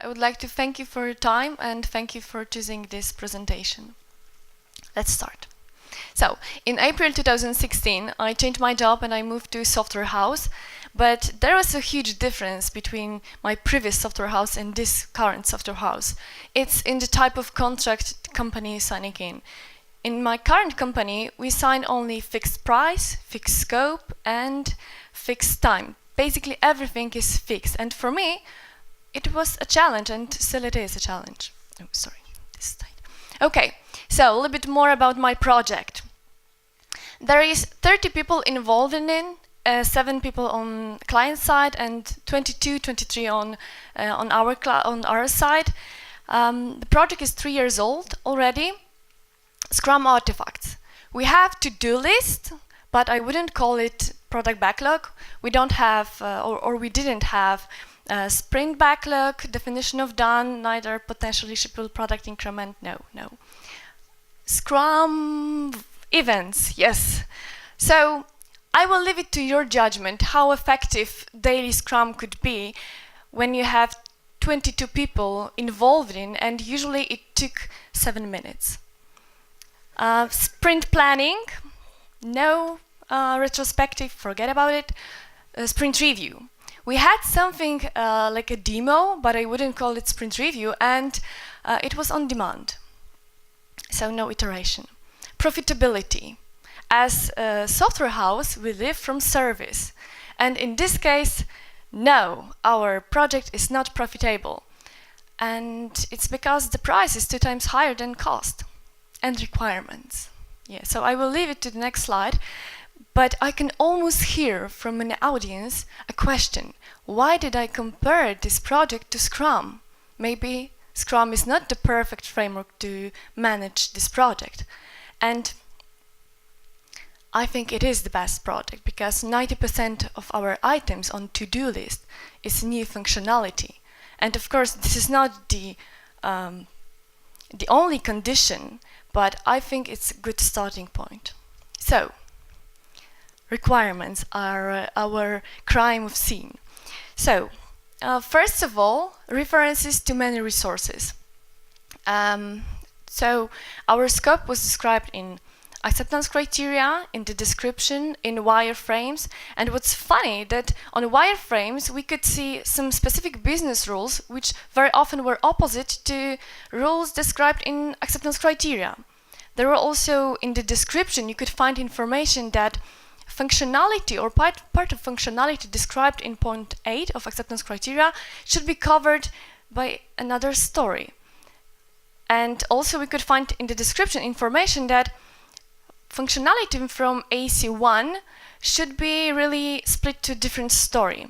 I would like to thank you for your time and thank you for choosing this presentation. Let's start. So, in April 2016, I changed my job and I moved to a software house, but there was a huge difference between my previous software house and this current software house. It's in the type of contract the company is signing in. In my current company, we sign only fixed price, fixed scope, and fixed time. Basically, everything is fixed, and for me, it was a challenge, and still it is a challenge. Oh, sorry, this is tight. Okay, so a little bit more about my project. There is 30 people involved in it, 7 people on client side and 23 on our side. The project is 3 years old already. Scrum artifacts. We have to-do list, but I wouldn't call it product backlog. We don't have, or we didn't have sprint backlog, definition of done, neither potentially shippable product increment, no. Scrum events, yes. So I will leave it to your judgment how effective daily Scrum could be when you have 22 people involved in, and usually it took 7 minutes. Sprint planning, no retrospective, forget about it. Sprint review. We had something like a demo, but I wouldn't call it sprint review, and it was on demand. So no iteration. Profitability. As a software house, we live from service. And in this case, no, our project is not profitable. And it's because the price is 2 times higher than cost. And requirements. Yeah, so I will leave it to the next slide. But I can almost hear from an audience a question. Why did I compare this project to Scrum? Maybe Scrum is not the perfect framework to manage this project. And I think it is the best project because 90% of our items on to-do list is new functionality. And of course, this is not the only condition, but I think it's a good starting point. So, requirements are our crime of scene. So, first of all, references to many resources. So, our scope was described in acceptance criteria, in the description, in wireframes, and what's funny that on wireframes we could see some specific business rules which very often were opposite to rules described in acceptance criteria. There were also in the description you could find information that functionality or part of functionality described in point 8 of acceptance criteria should be covered by another story. And also we could find in the description information that functionality from AC1 should be really split to a different story.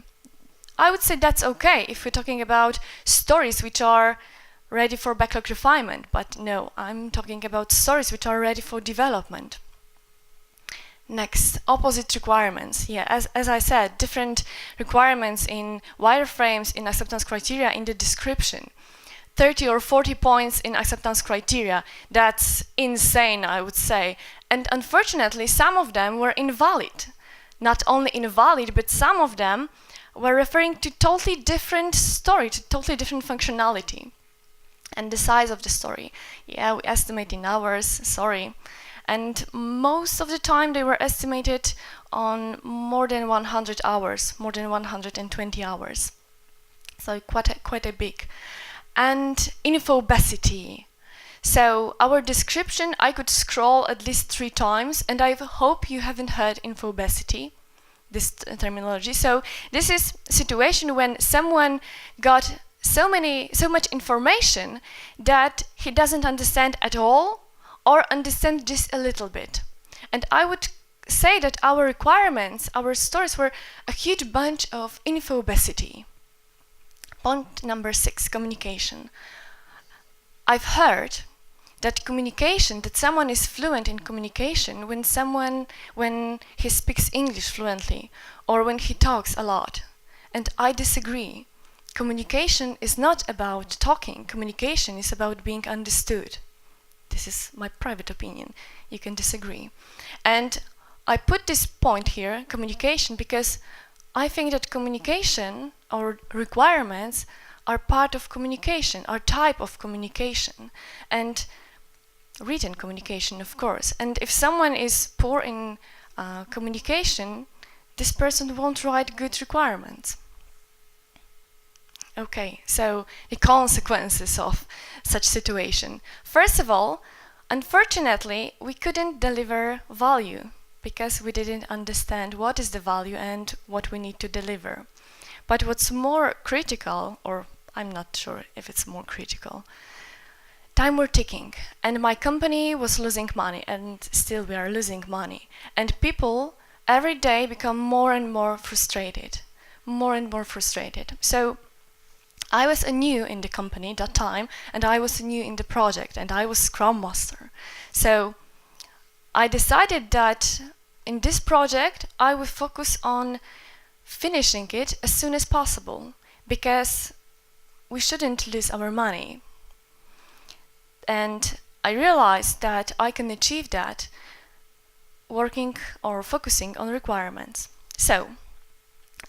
I would say that's okay if we're talking about stories which are ready for backlog refinement, but no, I'm talking about stories which are ready for development. Next, opposite requirements. Yeah, as I said, different requirements in wireframes, in acceptance criteria, in the description. 30 or 40 points in acceptance criteria. That's insane, I would say. And unfortunately, some of them were invalid. Not only invalid, but some of them were referring to totally different story, to totally different functionality. And the size of the story. Yeah, we estimate in hours, sorry. And most of the time they were estimated on more than 100 hours, more than 120 hours. So quite a big. And infobesity. So our description, I could scroll at least 3 times, and I hope you haven't heard infobesity, this terminology. So this is a situation when someone got so much information that he doesn't understand at all or understand just a little bit. And I would say that our requirements, our stories were a huge bunch of infobesity. Point number 6, communication. I've heard that communication, that someone is fluent in communication when he speaks English fluently or when he talks a lot. And I disagree. Communication is not about talking. Communication is about being understood. This is my private opinion. You can disagree. And I put this point here, communication, because I think that communication or requirements are part of communication, are type of communication, and written communication, of course. And if someone is poor in communication, this person won't write good requirements. Okay, so the consequences of such situation. First of all, unfortunately, we couldn't deliver value because we didn't understand what is the value and what we need to deliver. But what's more critical, or I'm not sure if it's more critical, time were ticking, and my company was losing money, and still we are losing money. And people every day become more and more frustrated, more and more frustrated. So I was new in the company that time, and I was new in the project, and I was Scrum Master. So I decided that in this project I would focus on finishing it as soon as possible, because we shouldn't lose our money. And I realized that I can achieve that working or focusing on requirements. So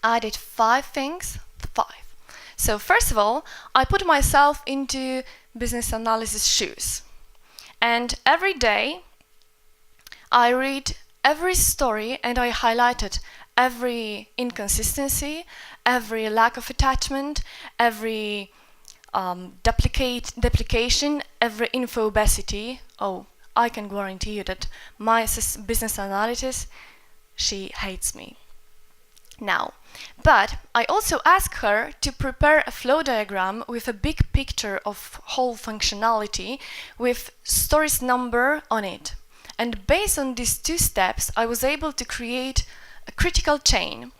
I did 5 things. So first of all, I put myself into business analysis shoes. And every day I read every story and I highlighted every inconsistency, every lack of attachment, every duplication, every info obesity. Oh, I can guarantee you that my business analyst, she hates me. Now, but I also asked her to prepare a flow diagram with a big picture of whole functionality with stories number on it. And based on these 2 steps, I was able to create a critical chain.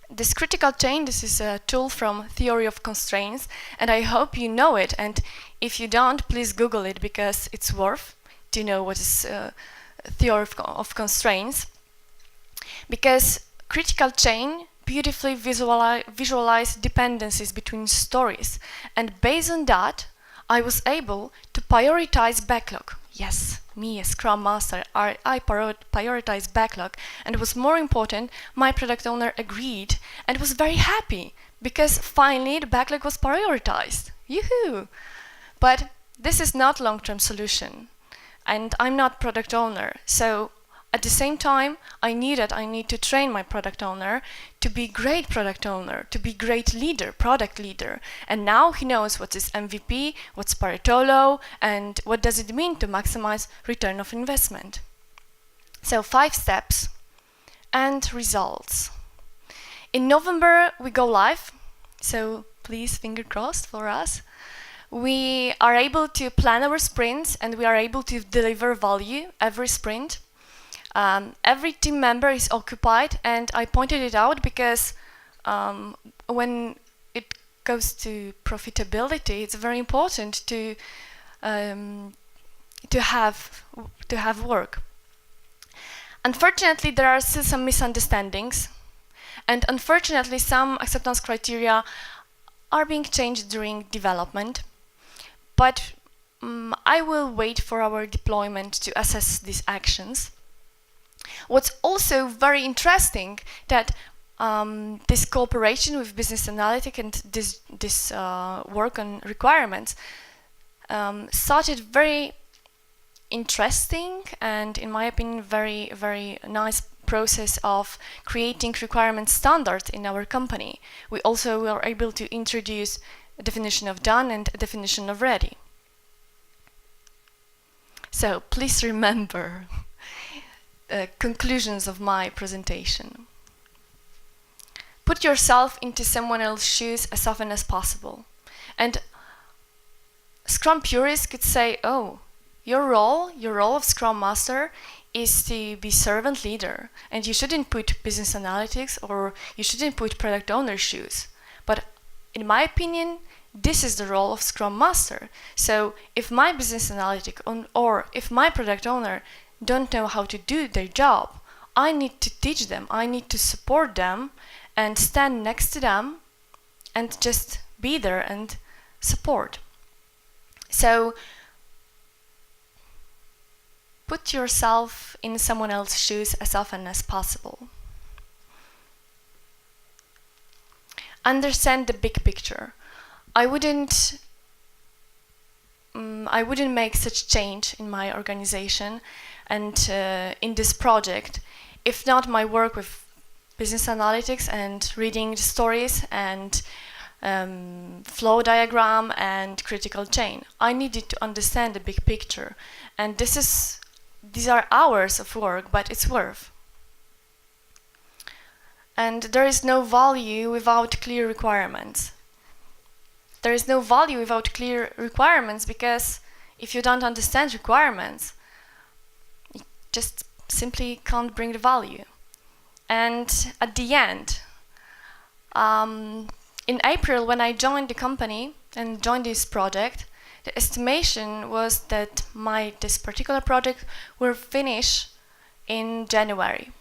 This critical chain, this is a tool from Theory of Constraints, and I hope you know it. And if you don't, please Google it, because it's worth to know what is Theory of Constraints. Because critical chain beautifully visualize dependencies between stories, and based on that, I was able to prioritize backlog. Yes, me as Scrum Master, I prioritize backlog, and what's more important, my product owner agreed and was very happy because finally the backlog was prioritized. Yoo-hoo! But this is not long-term solution, and I'm not product owner, so at the same time, I need to train my product owner to be great product owner, to be great leader, product leader. And now he knows what is MVP, what's Pareto law, and what does it mean to maximize return of investment. So 5 steps and results. In November, we go live. So please, finger crossed for us. We are able to plan our sprints and we are able to deliver value every sprint. Every team member is occupied, and I pointed it out because when it goes to profitability, it's very important to have work. Unfortunately, there are still some misunderstandings, and unfortunately, some acceptance criteria are being changed during development. But I will wait for our deployment to assess these actions. What's also very interesting that this cooperation with business analytics and this work on requirements started very interesting and, in my opinion, very, very nice process of creating requirement standards in our company. We also were able to introduce a definition of done and a definition of ready. So please remember conclusions of my presentation. Put yourself into someone else's shoes as often as possible. And Scrum purists could say, oh, your role of Scrum Master is to be servant leader, and you shouldn't put business analytics or you shouldn't put product owner shoes. But in my opinion, this is the role of Scrum Master. So if my business analytic or if my product owner don't know how to do their job, I need to teach them, I need to support them and stand next to them and just be there and support. So put yourself in someone else's shoes as often as possible. Understand the big picture. I wouldn't make such change in my organization and in this project if not my work with business analytics and reading the stories and flow diagram and critical chain. I needed to understand the big picture, and these are hours of work, but it's worth. And there is no value without clear requirements. There is no value without clear requirements, because if you don't understand requirements, you just simply can't bring the value. And at the end, in April, when I joined the company and joined this project, the estimation was that this particular project will finish in January.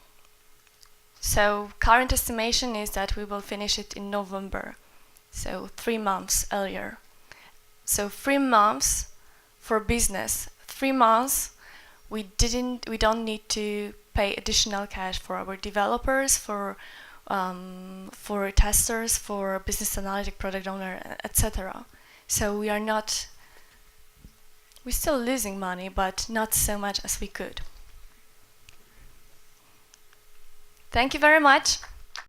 So current estimation is that we will finish it in November, so 3 months earlier. So 3 months for business, 3 months we don't need to pay additional cash for our developers, for testers, for business analytic product owner, etc. So we're still losing money, but not so much as we could. Thank you very much.